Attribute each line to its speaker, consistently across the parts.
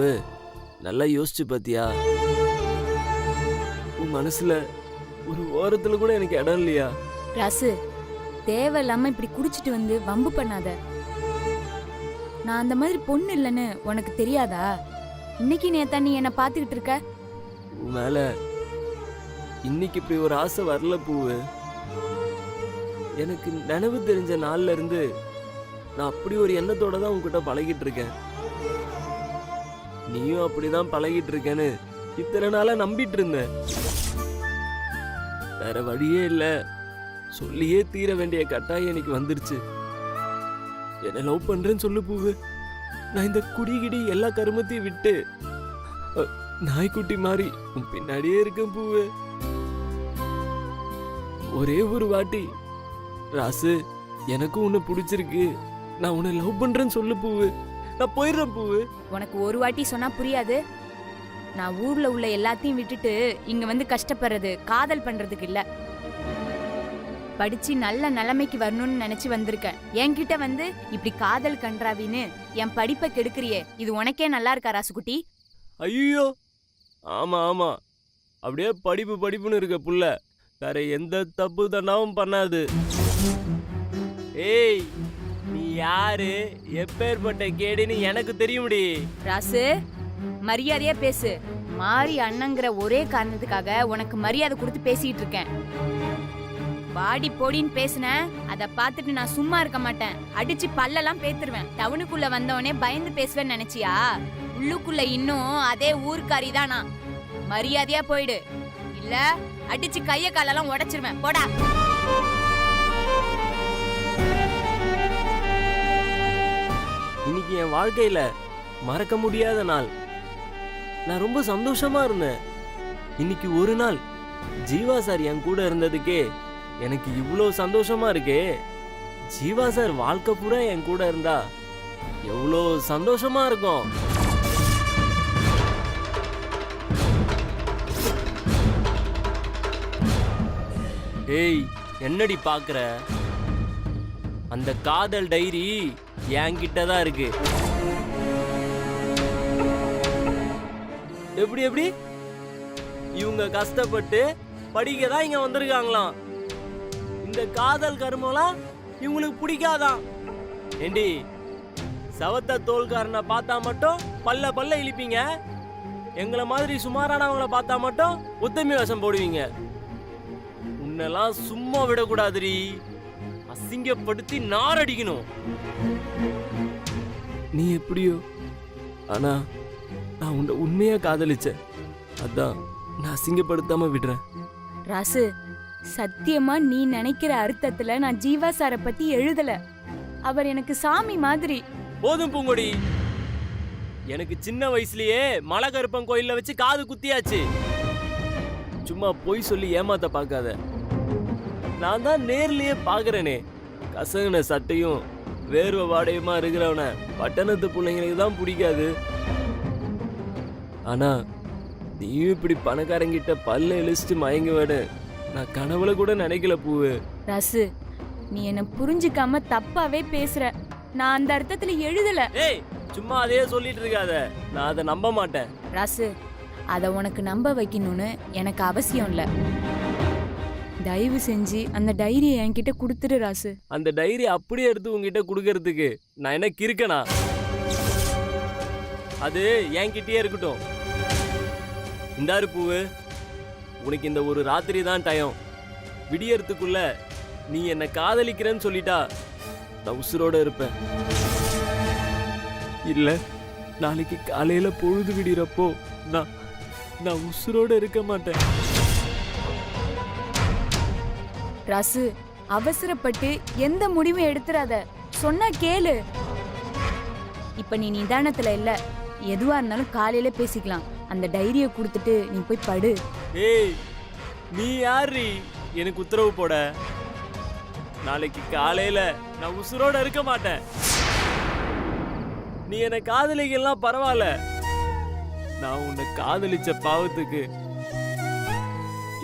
Speaker 1: பூவு நல்லா யோசிச்சு பாத்தியா? உன் மனசுல ஒரு ஓரத்துல கூட எனக்கு இடம் இல்லையா?
Speaker 2: ராசு, தேவையில்லாம இப்படி குடிச்சிட்டு வந்து வம்பு பண்ணாத. நான் அந்த மாதிரி பொண்ணு இல்லைன்னு உனக்கு தெரியாதா? இன்னைக்கு நேத்தா நீ என்ன பாத்துக்கிட்டு இருக்க.
Speaker 1: உன் மேல இன்னைக்கு இப்படி ஒரு ஆசை வரல பூவு. எனக்கு நினைவு தெரிஞ்ச நாள்ல இருந்து நான் அப்படி ஒரு எண்ணத்தோட தான் உன்கிட்ட பழகிட்டு இருக்கேன். நீயும் அப்படிதான் பழகிட்டு இருக்கேன்னு இத்தனை நாளா நம்பிட்டு இருந்தேன். வேற வழியே இல்ல, சொல்லியே தீர வேண்டிய கட்டாயம் எனக்கு வந்துருச்சு. என்ன லவ் பண்றேன்னு சொல்லு பூவு. நான் இந்த குடிகிடி எல்லா கருமத்தையும் விட்டு நாய்க்குட்டி மாதிரி உன் பின்னாடியே இருக்கேன் பூவு. ஒரே ஒரு வாட்டி ராசு, எனக்கும் உன்னை பிடிச்சிருக்கு, நான் உன்னை லவ் பண்றேன்னு சொல்லு பூவு. நான் போயிடுறேன் பூவு.
Speaker 2: உனக்கு ஒரு வாட்டி சொன்னா புரியாது. நான் ஊர்ல உள்ள எல்லாத்தையும் விட்டுட்டு இங்க வந்து கஷ்டப்படுறது காதல் பண்றதுக்கு இல்ல. படிச்சு நல்ல நிலைமைக்கு வரணும்னு நினைச்சு வந்திருக்கேன். என்கிட்ட வந்து இப்படி காதல் கன்றாவின்னு என் படிப்பை கெடுக்கிறியே, இது உனக்கே நல்லா இருக்கா ராசுகுட்டி?
Speaker 1: ஐயோ, ஆமா ஆமா, அப்படியே படிப்பு படிப்புன்னு இருக்க புள்ள வேற எந்த தப்பு தண்டாவும் பண்ணாது. ஏய், நீ யாரு, எப்பேற்பட்ட கேடுன்னு எனக்கு தெரியும்டி.
Speaker 2: ராசு, மரியாதையா பேசு. மாறி அண்ணங்கிற ஒரே காரணத்துக்காக உனக்கு மரியாதை கொடுத்து பேசிட்டு இருக்கேன். வாடி போடின்னு பேசுன, அத பாத்துட்டு நான் சும்மா இருக்க மாட்டேன். அடிச்சு பல்லெல்லாம் பேத்துருவேன். டவுனுக்குள்ள வந்தவனே பயந்து பேசுவேன்னு நினைச்சியா? உள்ளுக்குள்ள இன்னும் அதே ஊர்க்காரி தானா. மரியாதையா போயிடு, இல்ல அடிச்சு கைய காலெல்லாம் உடைச்சிருவேன். போடா.
Speaker 1: இன்னைக்கு என் வாழ்க்கையில மறக்க முடியாத நாள். நான் ரொம்ப சந்தோஷமா இருந்தேன். இன்னைக்கு ஒரு நாள் ஜீவா சார் என் கூட இருந்ததுக்கே எனக்கு இவ்வளோ சந்தோஷமா இருக்கே. ஜீவா சார் வாழ்க்கை பூரா என் கூட இருந்தா எவ்வளோ சந்தோஷமா இருக்கும். ஏய், என்னடி பாக்குற? அந்த காதல் டைரி என்கிட்ட தான் இருக்கு. எப்படி எப்படி இவங்க கஷ்டப்பட்டு படிக்க தான் இங்க வந்திருக்காங்களாம். இந்த காதல் கர்மம்லாம் இவங்களுக்கு பிடிக்காதான். ஏண்டி, சவத்த தோல்காரனை பார்த்தா மட்டும் பல்ல பல்ல இழிப்பீங்க, எங்களை மாதிரி சுமாரானவங்களை பார்த்தா மட்டும் உத்தமி வேஷம் போடுவீங்க. உன்னெல்லாம் சும்மா விடக்கூடாதுரி, அசிங்கப்படுத்தி நாரடிக்கணும். நீ எப்படியோ, ஆனா நான் உன்னை உண்மையா காதலிச்சேன். அதான் நான் அசிங்கப்படுத்தாம விடுறேன்.
Speaker 2: ராசு, சத்தியமா நீ நினைக்கிற அர்த்தத்துல நான் ஜீவா சார பத்தி எழுதல. அவர் எனக்கு சாமி மாதிரி.
Speaker 1: போதும் பூங்கொடி, எனக்கு சின்ன வயசுலயே மலை கருப்பன் கோயில்ல வச்சு காது குத்தியாச்சு. சும்மா பொய் சொல்லி ஏமாத்த பார்க்காத. நான் தான் நேர்லயே பாக்குறேனே. கசங்கின சட்டையும் வேர்வை வாடையுமா இருக்கிறவன பட்டணத்து பிள்ளைங்களுக்கு தான் பிடிக்காது. ஆனா நீயும் இப்படி பணக்காரங்கிட்ட பல்ல இழிச்சிட்டு மயங்க வேட நான் கனவுல கூட நினைக்கல பூவு.
Speaker 2: ராசு, நீ என்ன புரிஞ்சுக்காம தப்பாவே பேசுற. நான் அந்த அர்த்தத்துல எழுதல.
Speaker 1: ஏய், சும்மா அதையே சொல்லிட்டு இருக்காத, நான் அதை நம்ப மாட்டேன்.
Speaker 2: ராசு, அத உனக்கு நம்ப வைக்கணும்னு எனக்கு அவசியம் இல்ல. தயவு செஞ்சு அந்த டைரியை என்கிட்ட கொடுத்துரு ராசு.
Speaker 1: அந்த டைரி அப்படியே எடுத்து உங்ககிட்ட கொடுக்கறதுக்கு நான் என்ன கிறுக்கனா? அது என்கிட்டயே இருக்கட்டும். இந்தாரு பூவு, உனக்கு இந்த ஒரு ராத்திரி தான் டயம். விடியறதுக்குள்ள நீ என்ன காதலிக்கிறேன்னு சொல்லிட்டா நான் உசுரோட இருப்பேன். இல்ல, நாளைக்கு காலையில பொழுது விடிறப்போ நான் உசுரோட இருக்க மாட்டேன்.
Speaker 2: ராசு, அவசரப்பட்டு எந்த முடிவும் எடுத்துறாத. சொன்னா கேளு. இப்ப நீ நிதானத்துல இல்ல. எதுவா இருந்தாலும் காலையில பேசிக்கலாம். அந்த டைரிய கொடுத்துட்டு நீ போய் படு.
Speaker 1: ஏய், நீ யாரு எனக்கு உத்தரவு போட? நாளைக்கு காலையில நான் உசுரோட இருக்க மாட்டேன். நீ என்ன காதலிக்கலாம் பரவாயில்ல, நான் உன்னை காதலிச்ச பாவத்துக்கு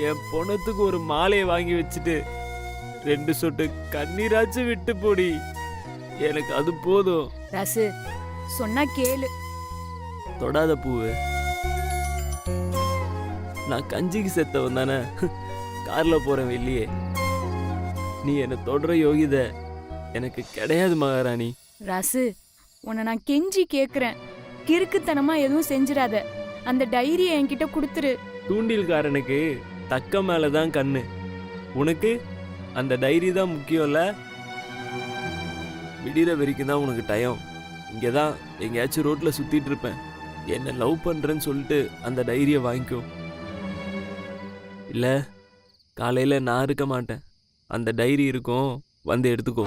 Speaker 1: என் பொணத்துக்கு ஒரு மாலையை வாங்கி வச்சுட்டு 2 சொட்டு கண்ணீராச்சு விட்டு போடி. எனக்கு அது போதும்.
Speaker 2: ராசு, சொன்னா கேளு.
Speaker 1: தொடாத பூவு. நான் கஞ்சிக்கு செத்தவன் தானே, கார்ல போறேன் வெளியே. நீ என்ன தொடர யோகிதை எனக்கு கிடையாது மகாராணி.
Speaker 2: ராசு, உன்னை நான் கெஞ்சி கேக்குறேன், கிறுக்குத்தனமா எதுவும் செஞ்சிடாத. அந்த டைரியை என்கிட்ட கொடுத்துரு.
Speaker 1: தூண்டில்காரனுக்கு தக்க மேலதான் கண்ணு, உனக்கு அந்த டைரி தான் முக்கியம்ல. விடிற வரைக்கும் தான் உனக்கு டயம். இங்கே தான் எங்கேயாச்சும் ரோட்டில் சுற்றிட்டு இருப்பேன். என்ன லவ் பண்ணுறேன்னு சொல்லிட்டு அந்த டைரியை வாங்கிக்கோ. இல்லை, காலையில் நான் இருக்க மாட்டேன், அந்த டைரி இருக்கும், வந்து எடுத்துக்கோ.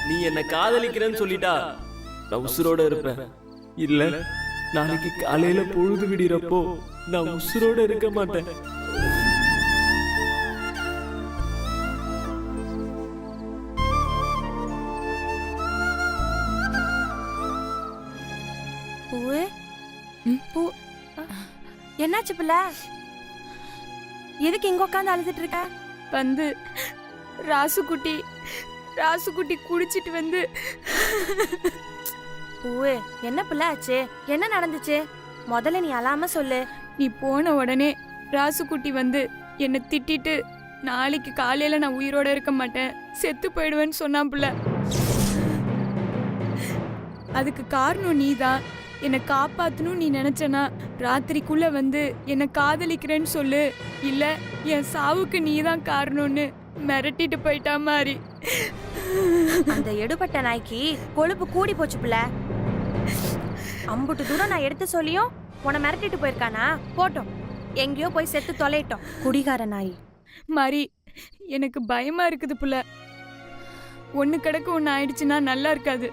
Speaker 1: நீ என்ன காதலிக்கிறேன்னு சொல்லிட்டா நான் உசுரோட இருப்பேன். இல்ல, நாளைக்கு காலையில பொழுது விடிறப்போ நான் உசுரோட இருக்க மாட்டேன்.
Speaker 3: பூவு, பூ, என்னாச்சு பிள்ளை? எதுக்கு இங்க உட்காந்து அழுதுட்டு இருக்க?
Speaker 2: வந்து ராசுக்குட்டி குடிச்சிட்டு வந்து.
Speaker 3: பூவு, என்ன பிள்ளை ஆச்சு? என்ன நடந்துச்சு? முதல்ல நீ அழாம சொல்லு.
Speaker 2: நீ போன உடனே ராசுக்குட்டி வந்து என்னை திட்டிட்டு, நாளைக்கு காலையில நான் உயிரோட இருக்க மாட்டேன், செத்து போயிடுவேன்னு சொன்னான் புள்ள. அதுக்கு காரணம் நீதான். என்னை காப்பாத்தணும் நீ நினைச்சனா ராத்திரிக்குள்ள வந்து என்னை காதலிக்கிறேன்னு சொல்லு, இல்ல என் சாவுக்கு நீதான் காரணம்னு மிரட்டிட்டு போயிட்டா மாதிரி.
Speaker 3: அந்த எடுபட்ட நாய்க்கு கொழுப்பு கூடி போச்சு பிள்ளை. அம்புட்டு தூரம் நான் எடுத்து சொல்லியும் உன்னை மிரட்டிட்டு போயிருக்கானா? போட்டோம், எங்கேயோ போய் செத்து தொலைட்டோம் குடிகார நாய்
Speaker 2: மாதிரி. எனக்கு பயமா இருக்குது புள்ள. ஒண்ணு கிடக்கு ஒண்ணு ஆயிடுச்சுன்னா நல்லா இருக்காது.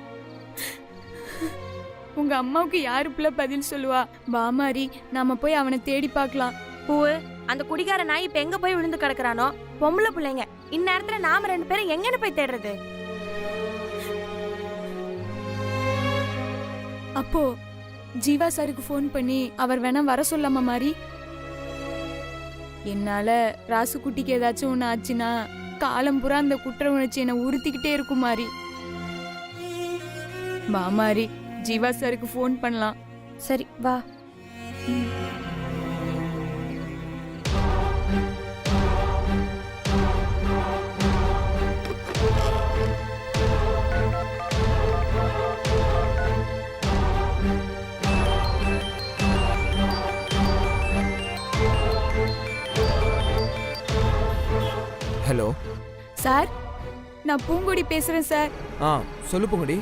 Speaker 2: உங்க அம்மாவுக்கு யாரு புள்ள பதில் சொல்லுவா? வா மாதிரி, நாம போய் அவனை தேடி பார்க்கலாம்.
Speaker 3: பூவு, அந்த குடிகார நாய் இப்ப எங்க போய் விழுந்து கிடக்குறானோ? பொம்பளை பிள்ளைங்க இந்நேரத்துல நாம ரெண்டு பேரும் எங்கன்னு போய் தேடுறது?
Speaker 2: அப்போ ஜீவா சாருக்கு ஃபோன் பண்ணி அவர் வேணா வர சொல்லாம மாதிரி. என்னால ராசுக்குட்டிக்கு ஏதாச்சும் ஒண்ணு ஆச்சுன்னா காலம் பூரா அந்த குற்ற உணர்ச்சி என்னை உறுத்திக்கிட்டே இருக்கும் மாதிரி. வா மாதிரி, ஜீவா சாருக்கு ஃபோன் பண்ணலாம்.
Speaker 3: சரி வா.
Speaker 4: ஹலோ
Speaker 2: சார், நான் பூங்கொடி பேசுறேன் சார்.
Speaker 4: சொல்லு பூங்கொடி.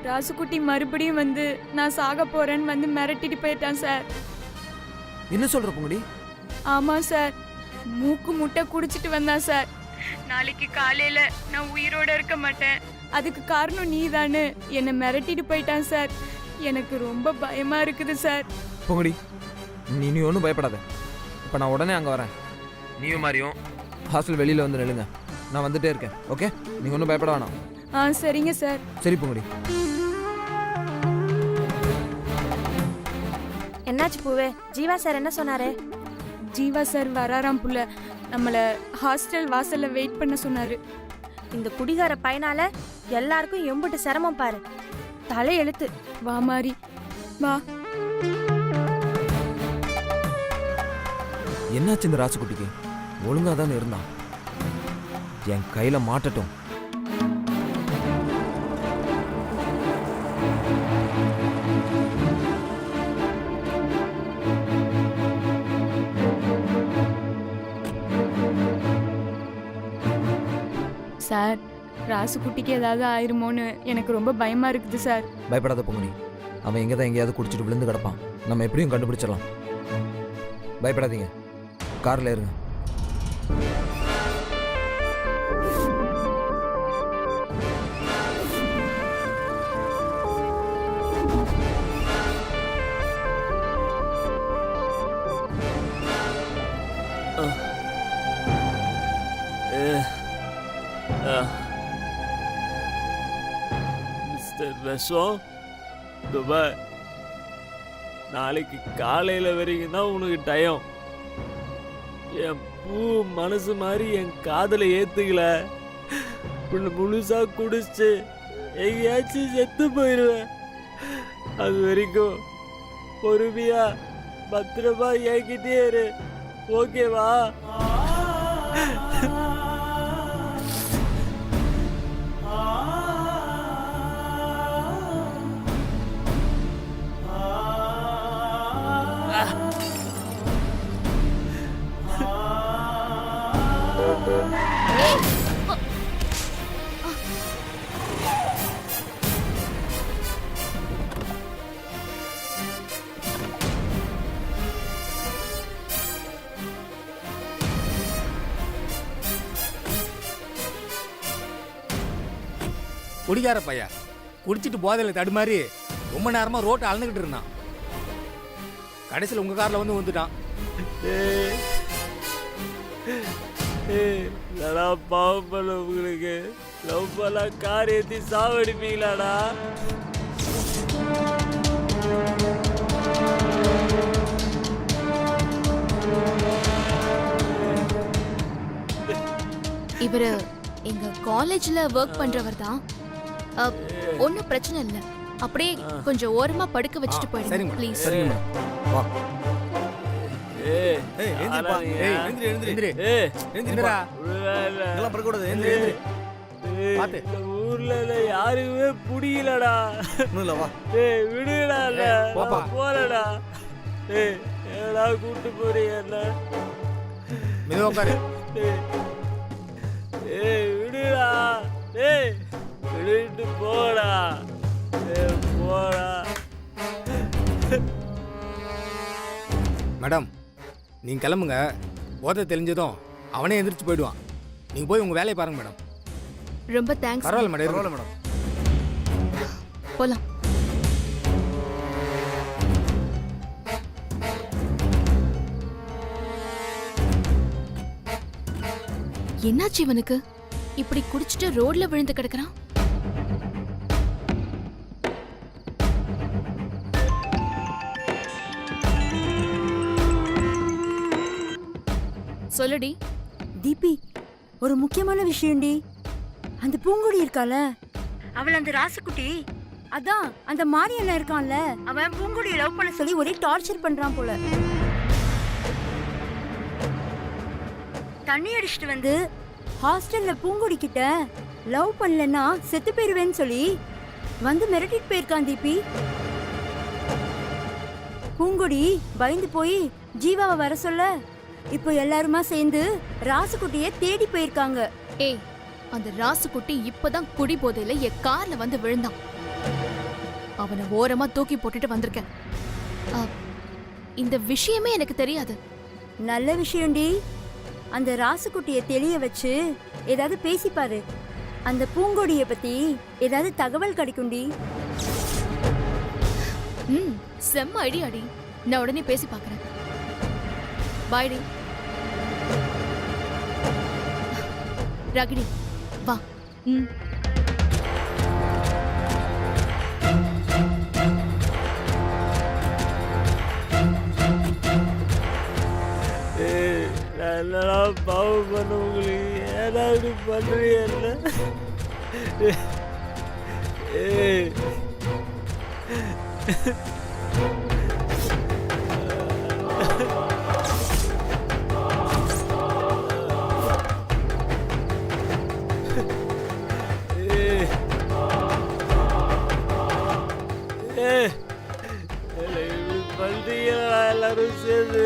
Speaker 2: ராசுக்குட்டி மறுபடியும் வந்து நான் சாக போறேன்னு வந்து மிரட்டிட்டு போயிட்டான் சார்.
Speaker 4: என்ன சொல்ற பூங்கொடி?
Speaker 2: ஆமா சார், மூக்கு முட்டை குடிச்சிட்டு வந்தான் சார். நாளைக்கு காலையில நான் உயிரோட இருக்க மாட்டேன், அதுக்கு காரணம் நீதான்னு என்னை மிரட்டிட்டு போயிட்டான் சார். எனக்கு ரொம்ப பயமா இருக்குது சார்.
Speaker 4: பூங்கொடி, நீ ஒன்றும் பயப்படாத. இப்போ நான் உடனே அங்கே வரேன். நீயும் மாதிரியும் ஹாஸ்டல் வெளியில் வந்து நில்லுங்க, நான் வந்துட்டே இருக்கேன். ஓகே, நீங்கள் ஒன்றும் பயப்பட வேணாம்.
Speaker 2: சரிங்க சார்.
Speaker 4: சரி பூங்கொடி.
Speaker 3: என்னாச்சு பூவே? ஜீவா சார் என்ன சொன்னாரு?
Speaker 2: ஜீவா சார் வராராம் புள்ள, நம்மள ஹாஸ்டல் வாசல்ல வெயிட் பண்ண சொன்னாரு.
Speaker 3: இந்த குடிகார பையனால எல்லாருக்கும் எம்புட்டு சிரமம் பாரு. தலை எழுத்து.
Speaker 2: வா மாறி, வா.
Speaker 4: என்னாச்சு இந்த ராசுக்குட்டிக்கு? ஒழுங்காக தானே இருந்தான். என் கையில் மாட்டட்டும்.
Speaker 2: சார், ராசுக்குட்டிக்கு ஏதாவது ஆயிருமோன்னு எனக்கு ரொம்ப பயமா இருக்குது சார்.
Speaker 4: பயப்படாத பூங்கொடி, அவன் எங்கே தான் எங்கேயாவது குடிச்சிட்டு விழுந்து கிடப்பான். நம்ம எப்படியும் கண்டுபிடிச்சிடலாம். பயப்படாதீங்க, காரில் இருங்க.
Speaker 1: மிஸ்டர் விஷம் துபாய் நாளைக்கு காலையில வரைக்கும் தான் உனக்கு டயம். என் பூ மனசு மாதிரி என் காதலை ஏத்துக்கல முழுசா குடிச்சு எங்கேயாச்சும் செத்து போயிடுவேன். அது வரைக்கும் பொறுமையா பத்திரமா என்கிட்டே இரு, ஓகேவா?
Speaker 5: குடிக்கார பையன் குடிச்சிட்டு போதையில் தடுமாறி ரொம்ப நேரமா ரோட்டை அளந்துக்கிட்டு இருந்தான். கடைசியில் உங்க கார்ல வந்து வந்துட்டான்.
Speaker 1: பாவம் பண்ண உங்களுக்கு லவ் பண்ண கார் ஏற்றி சாவடிப்பீங்களாடா?
Speaker 6: இவரு எங்க காலேஜ்ல ஒர்க் பண்றவர் தான். ஒன்னும் பிரச்சனை இல்ல, அப்படியே கொஞ்சம் ஓரமா படுக்க வச்சுட்டு போயிடுங்க
Speaker 5: சரிங்க
Speaker 6: ப்ளீஸ்.
Speaker 5: சரிங்க வா.
Speaker 1: ஏய்,
Speaker 5: ஏய் எந்திரிப்பா. ஏய் எந்திரி எந்திரி எந்திரி. எந்திரிடா. இதெல்லாம் படுக்க கூடாது. எந்திரி எந்திரி. பாத்து.
Speaker 1: இந்த ஊர்ல யாருக்குமே புடியலடா.
Speaker 5: ஒண்ணுல வா.
Speaker 1: ஏய் விடுடா.
Speaker 5: போப்பா.
Speaker 1: போறடா. ஏய் ஏடா கூட்டி போறீங்க என்ன?
Speaker 5: மெதுவா உட்காரு.
Speaker 1: ஏய் விடுடா. ஏய் விடுட்டு போடா. ஏய் போடா.
Speaker 5: மேடம் நீங்க கிளம்புங்க. போதை தெரிஞ்சதும் அவனே எந்திரிச்சு போயிடுவான். நீங்க போய் உங்க வேலையை பாருங்க மேடம்.
Speaker 6: ரொம்ப தேங்க்ஸ்.
Speaker 5: பரவாயில்ல மேடம். பரவாயில்ல மேடம்.
Speaker 6: போலாம். என்னாச்சு இவனுக்கு? இப்படி குடிச்சிட்டு ரோட்ல விழுந்து கிடக்குறான். சொல்லுடி.
Speaker 3: தீபி, ஒரு முக்கியமான விஷயம்டி. அந்த பூங்குடி இருக்கால, அவள் அந்த ராசுக்குட்டி, அதான் அந்த மாரியண்ணன் இருக்கான்ல, அவன் பூங்குடியை லவ் பண்ண சொல்லி ஒரே டார்ச்சர் பண்றான் போல. தண்ணி அடிச்சிட்டு வந்து ஹாஸ்டல்ல பூங்குடி கிட்ட லவ் பண்ணலன்னா செத்து போயிருவேன்னு சொல்லி வந்து மிரட்டிட்டு போயிருக்கான் தீபி. பூங்குடி பயந்து போய் ஜீவாவை வர சொல்ல இப்போ எல்லாருமா சேர்ந்து ராசுக்குட்டிய தேடி போயிருக்காங்க.
Speaker 6: ஏய், அந்த ராசுக்குட்டி இப்பதான் குடி போதையில என் கார்ல வந்து விழுந்தான். அவனை ஓரமா தூக்கி போட்டுட்டு வந்திருக்கேன். இந்த விஷயமே எனக்கு தெரியாது.
Speaker 3: நல்ல விஷயம்டி. அந்த ராசுக்குட்டிய தெளிய வச்சு ஏதாவது பேசிப்பாரு. அந்த பூங்கொடிய பத்தி ஏதாவது தகவல் கிடைக்கும்டி.
Speaker 6: செம்ம ஐடியாடி. நான் உடனே பேசி பார்க்கறேன். பாய்டி. ராகினி வா.
Speaker 1: என்னடா பாவம் பண்ண உங்களுக்கு? ஏதாவது பண்ணுறீங்கல்ல? ஏய் பண்றீங்களா எல்லாரும் சேர்ந்து?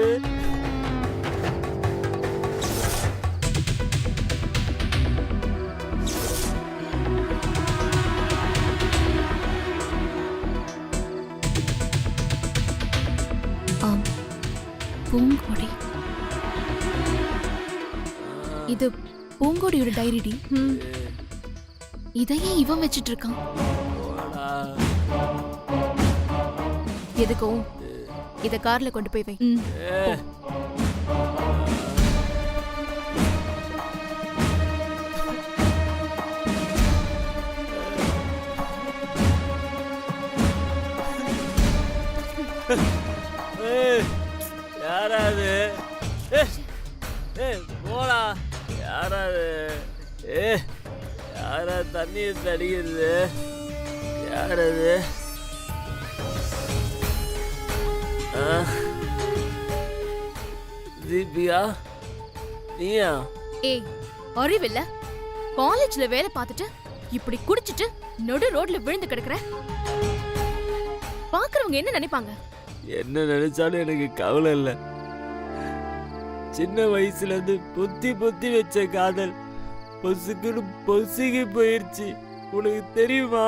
Speaker 6: பூங்கொடி. இது பூங்கொடியோட டைரிடி. இதையே இவன் வச்சிட்டு இருக்கான். எதுக்கும் இத கார்ல கொண்டு போய் வை.
Speaker 1: ஏய், யாராது? போடா. யாராது? யாரா தண்ணியை தடிக்கிறது? யாரது? தீபிகா, நீயா?
Speaker 6: ஏய், அறிவில்ல? காலேஜ்ல வேலை பார்த்துட்டு இப்படி குடிச்சிட்டு நடு ரோட்ல விழுந்து கிடக்குற. பாக்குறவங்க என்ன நினைப்பாங்க?
Speaker 1: என்ன நினைச்சாலும் எனக்கு கவலை இல்லை. சின்ன வயசுல இருந்து பொத்தி பொத்தி வச்ச காதல் பொசுக்குன்னு பொசுகி போயிருச்சு. உனக்கு தெரியுமா?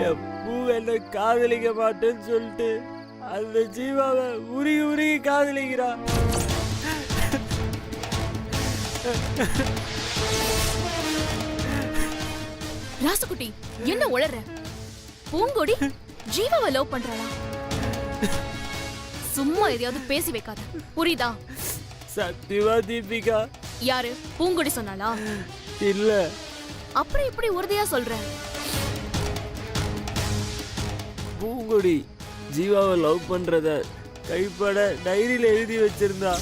Speaker 1: என் பூ என்ன காதலிக்க மாட்டேன்னு சொல்லிட்டு அந்த ஜீவாவை உருகி உருகி காதலிக்கிறா.
Speaker 6: ராசுகுட்டி, என்ன உளற? பூங்கொடி ஜீவாவை லவ் பண்றாளா? சும்மா எதையாவது பேசி வைக்காத, புரியுதா?
Speaker 1: சத்தியமா தீபிகா?
Speaker 6: யாரு? பூங்கொடி சொன்னாளா?
Speaker 1: இல்ல.
Speaker 6: அப்புறம் இப்படி உறுதியா சொல்ற?
Speaker 1: பூங்கொடி ஜீவாவை லவ் பண்றத கைப்பட டைரியில எழுதி வச்சிருந்தா.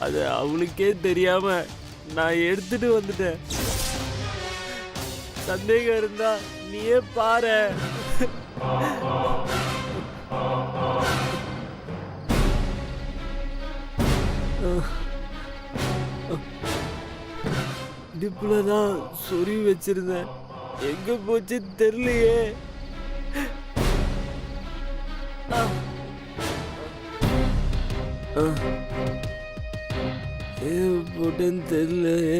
Speaker 1: அது அவளுக்கே தெரியாம நான் எடுத்துட்டு வந்துட்டேன். சந்தேகம் இருந்தா நீயே பாரு. இடுப்புலதான் சொருவி வச்சிருந்தேன். எங்க போச்சு தெரியலையே. போட்டேன்னு தெரியலையே.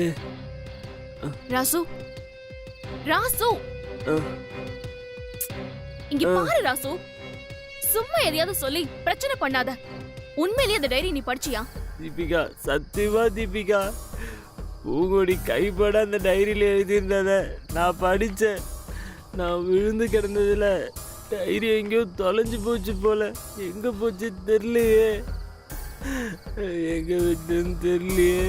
Speaker 6: ராசு, ராசு, இங்க பாரு ராசு. சும்மா எதையாவது சொல்லி பிரச்சனை பண்ணாத. உண்மையிலேயே அந்த டைரி நீ படிச்சியா?
Speaker 1: தீபிகா, சத்தியமா தீபிகா, பூங்கொடி கைப்பட அந்த டைரியில எழுதியிருந்தத நான் படிச்சேன். நான் விழுந்து கிடந்ததுல டைரி எங்கேயோ தொலைஞ்சு போச்சு போல. எங்க போச்சு தெரியலையே. எங்க விட்டுன்னு தெரியலையே.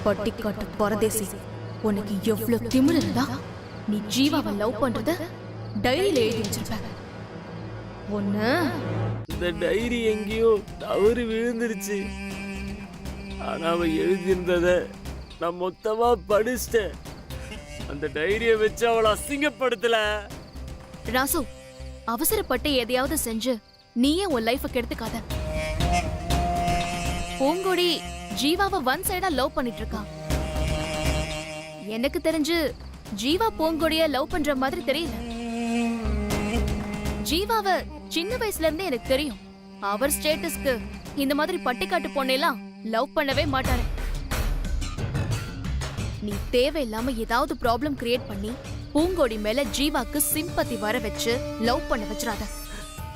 Speaker 6: பட்டிக்காட்டு பரதேசி, உனக்கு எவ்வளவு திமிரு இருந்தா நீ ஜீவாவை லவ் பண்றத டைரியில எழுதி வச்சிருப்ப. ஒண்ணு,
Speaker 1: இந்த டைரி எங்கேயோ தவறு விழுந்துருச்சு. ஆனா அவ எழுதியிருந்தத நான் மொத்தமா படிச்சிட்டேன். அந்த டைரியை வச்சு அவளை அசிங்கப்படுத்தல.
Speaker 6: ராசு, அவசரப்பட்டு எதையாவது செஞ்சு நீயே உன் லைஃப கெடுத்துக்காத. பூங்கொடி ஜீவாவை ஒன் சைடா லவ் பண்ணிட்டு இருக்கா. எனக்கு தெரிஞ்சு ஜீவா பூங்கொடிய லவ் பண்ற மாதிரி தெரியல. ஜீவாவை சின்ன வயசுல இருந்தே எனக்கு தெரியும். அவர் ஸ்டேட்டஸ்க்கு இந்த மாதிரி பட்டிக்காட்டு பொண்ணெல்லாம் லவ் பண்ணவே மாட்டாரு. நீ தேவையில்லாம ஏதாவது ப்ராப்ளம் கிரியேட் பண்ணி பூங்கொடி மேல ஜீவாக்கு சிம்பத்தி வர வச்சு லவ் பண்ண வச்சிராத.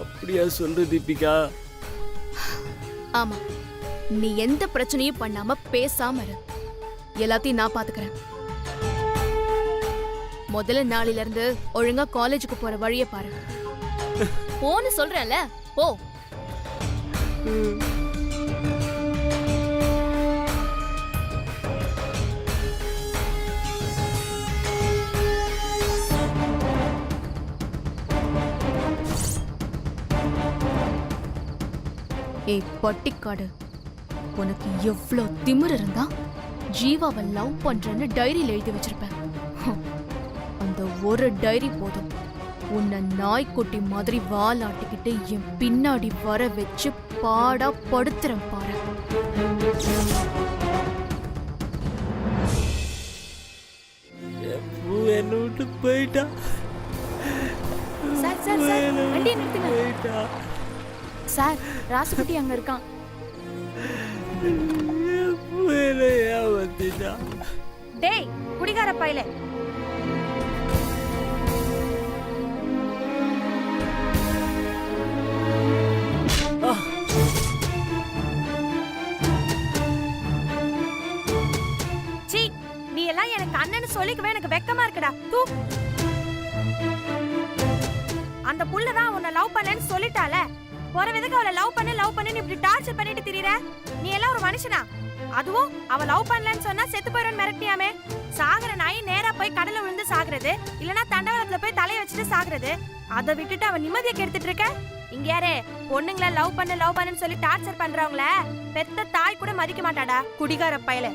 Speaker 1: அப்படியா சொல்ற தீபிகா?
Speaker 6: ஆமா, நீ எந்த பிரச்சனையும் பண்ணாம பேசாம இரு. எல்லாத்தையும் நான் பாத்துக்கிறேன். முதல்ல நாளில இருந்து ஒழுங்கா காலேஜுக்கு போற வழியை பாரு. போன்னு சொல்றேன்ல, போ. ஏய் பட்டிக்காடு, உனக்கு எவ்வளவு திமிரு இருந்தா ஜீவாவை லவ் பண்றேன்னு டைரியில எழுதி வச்சிருப்பேன். அந்த ஒரு டைரி போதும் உன்னை நாய்க்குட்டி மாதிரி வாலாட்டிக்கிட்டு என் பின்னாடி வர வச்சு பாடா படுத்துறேன் பாரு.
Speaker 1: என்ன விட்டு போயிட்டா.
Speaker 3: சார் சார் சார், வண்டியை நிறுத்துங்க.
Speaker 1: போயிட்டா.
Speaker 3: சார், ராசுகுட்டி அங்க இருக்கான்.
Speaker 1: வந்துட்டா.
Speaker 3: டேய் குடிகார பையல, சீ, நீ எல்லாம் எனக்கு அண்ணன்னு சொல்லிக்கவே எனக்கு வெக்கமா இருக்குடா. தூ. அந்த புள்ளதான் உன்னை லவ் பண்ணேன்னு சொல்லிட்டால, ஒரு விதக்கு அவளை லவ் பண்ணு இப்படி டார்ச்சர் பண்ணிட்டு திரியற. நீ எல்லாம் ஒரு மனுஷனா? அதுவும் அவ லவ் பண்ணலன்னு சொன்னா செத்து போயிடும் மிரட்டியாமே. சாகர நாய் நேரா போய் கடல்ல விழுந்து சாகுற. சாகுறது இல்லனா தண்டவாளத்துல போய் தலைய வச்சுட்டு சாகுறது. அதை விட்டுட்டு அவன் நிம்மதியை கெடுத்துட்டு இருக்க. இங்க யாரு பொண்ணுங்கள லவ் பண்ணுன்னு சொல்லி டார்ச்சர் பண்றவங்கள பெத்த தாய் கூட மதிக்க மாட்டாடா குடிகார பயல.